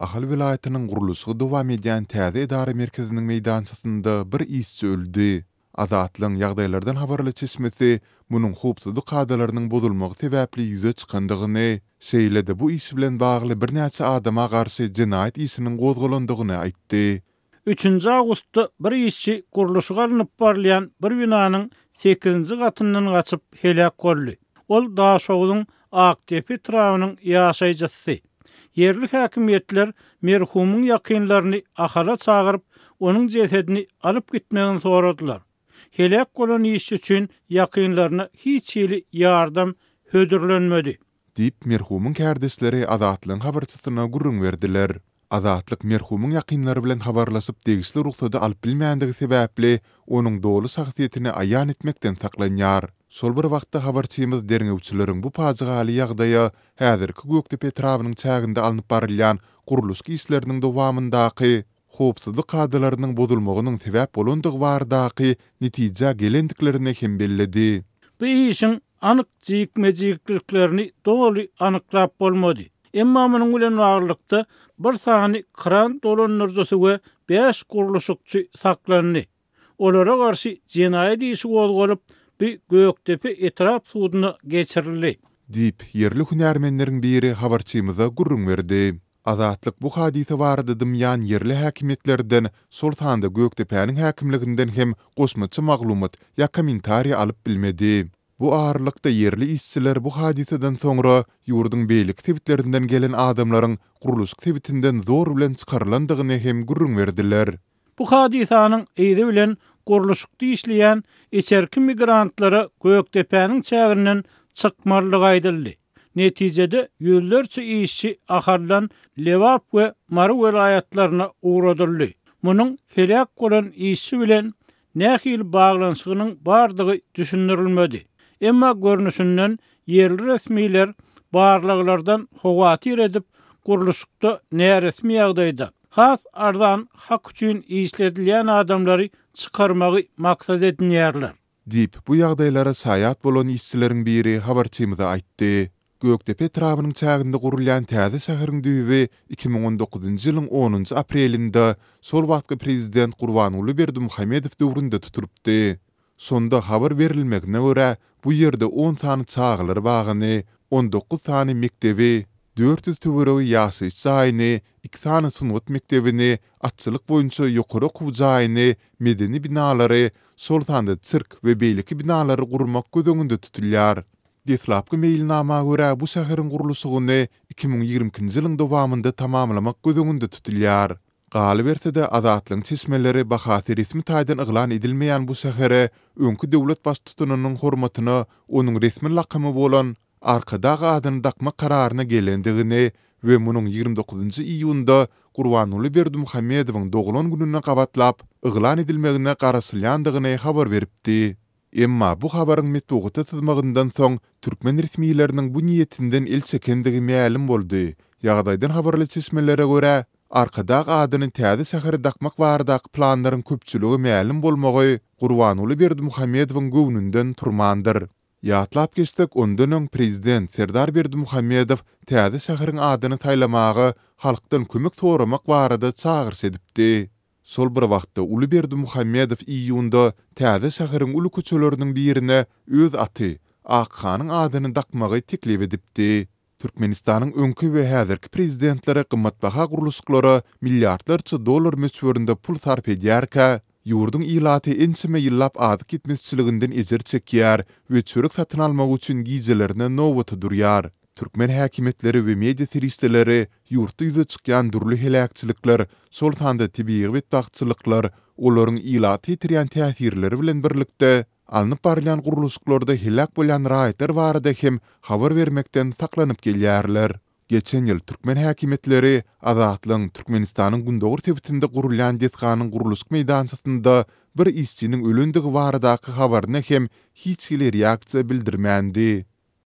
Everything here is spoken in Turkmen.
Ahal vilayatynyň guruluşy dowam edýän täze edara merkeziniň meýdançasynda bir işçi öldü. Azatlyň ýagdaýlardan habarly çeşmesi munyň hupsuzlyk kadrlarynyň bozulmagy sebäpli ýüze çykandygyny, şeýlede bu iş bilen bagly bir näçe adama garşy jinayet işiniň gozgolandygyny aýtdy. 3 awgustda bir işçi guruluşyga alınıp barlayan bir binanyň 8-nji gatyndan gaçyp helak boldy. Ol Daşowyň Aktepe trawynyň ýaşaýjysy. Yerli häkimetler merhumyň ýakynlaryny ahara çagyryp, onuň jesedini alyp gitmegini soradylar. Helak bolan iş üçin ýakynlaryna hiç ýeli ýardam hödürlenmedi. Dip merhumyň kärdeşleri Azatlyň habarçysyna gurrun berdiler. Azatlyk merhumyň ýakynlary bilen habarlaşyp degisli ruhsady alyp bilmäändigi sebäpli onuň dogly şahsiýetini aýan etmekden saklanýar. Sol bir wagtda habarçymyz derňewçileriň bu pazygaly ýagdaýa häzirki Göktepe trawynyň çäginde alınıp barylýan guruluş işleriniň dowamyndaky hupsuzlyk kadrlarynyň bozulmagynyň sebäp bolandygy bardaky netije gelendiklerini hem belledi. Bu işin anyk jigmejikliklerini dogry anyklap bolmady. Emma munyň bilen baglykda bir sany kran dolanyrjysy we 5 guruluşçy saklandy. Olara garşy jinayet işi gozgolup bir Göktepe etrap sudyna geçirildi. Dip yerli hünärmenleriň biri habarçymyza gurrun berdi. Azatlyk bu hadise barada dymyan yerli häkimetlerden Sultanda Göktepe'niň häkimliginden hem gosmaçy maglumat ýa kommentariýa alyp bilmedi. Bu ağırlykda yerli işçiler bu hadiseden soňra ýurduň beýlik tebitlerinden gelen adamlaryň guruluş tebitinden zor bilen çykarlandygyny hem gurrun berdiler. Bu hadisanyň eýdi bilen guruluşykda işleýän içerki migrantlara Göktepe'niň çägirinden çykmarlygy aýdyldy. Netijede ýüllerçe işçi ahardan Lewap we Mary welaýatlaryna uğradyldy. Munyň helak bolan işçi bilen nähil baglanşygynyň bardygy düşündirilmedi. Emma görnüşinden yerli resmiler barlaglardan howatyr edip guruluşykda näresmi ýagdaýda has ardan hak üçin işledilýän adamlary çykarmagy maksat edinýärler. Dip bu ýagdaýlara saýat bolan işçileriň biri habarçymyza aýtdy. Göktepe trawynyň çäginde gurulýan täze şäheriň düýbi 2019-njy ýylyň 10-njy aprelinde sol wagtky prezident Gurbanuly Berdimuhammedow döwründe tutulypdy. Sonda habar berilmegine görä bu ýerde 10 sany çağlar bagyny, 19 sany mekdebi, 400 töwerewi ýaşaýyş jaýyny, 2 sany sunat mektebini, atçylyk boýunça ýokary okuw jaýyny, medeni binalary, sol sanda çyrk we beýleki binalary gurmak gözüňünde tutulýar. Deslapky meýilnama görä bu şäheriň guruluşyny 2020-nji ýylyň dowamynda tamamlamak gözüňünde tutulýar. Galy berse-de Azatlyň çeşmeleri bahaty resmi taýdan yglan edilmeýän bu şähere öňkü döwlet baş tutunynyň hormatyna onuň resmi lakamy bolan arkadagy adyny dakma kararyna gelendigini we munyň 29-njy iýunda Gurbanuly Berdimuhammedowyň doglan gününe gabatlap yglan edilmegine garaşylýandygyny habar beripdi. Emma bu habaryň metbugaty syzmagyndan soň türkmen resmiýetleriniň bu niýetinden el çekendigi ma'lum boldy. Ýagdaýdan habarly çeşmelere görä arkadagy adyny täze şäheri dakmak bardak planlaryň köpçüligi ma'lum bolmagy Gurbanuly Berdimuhammedowyň göwnünden turmandyr. Ýatlap geçdik ondan öň prezident Serdar Berdimuhammedow täze şäheriň adyny taýlamagy halkdan kömek soramak barada çağırş edipdi. Sol bir wagtda Uly Berdimuhammedow iýunda täze şäheriň uly köçeleriniň birine öz aty Akhanyň adyny dakmagy teklip edipdi. Türkmenistanyň öňkü we häzirki prezidentlere gymmatbaha guruluşyklary milliardlarça dollar möçberinde pul sarf edýärkä, ýurduň ilaty ensime ýyllap adyk gitmesçiliginden ejer çekýär we çörek satyn almak üçin gijelerine nowat durýar. Türkmen häkimetleri we media teristleri ýurtda ýüze çykýan durly helakçylyklar, sol sanda tebii betbaççylyklar, olaryň ilaty tirýän täsirleri bilen birlikde alınıp barılan guruluşyklarda helak bolan raýatlar barada hem habar vermekden saklanyp gelýärler. Geçen ýyl türkmen häkimetleri Azatlyň Türkmenistanyň Gündogur tebitinde gurulýan deskanyň guruluşyk meýdançasynda bir işçiniň ölendigi baradaky habaryna hem hiç ýyly reaksiýa bildirmändi.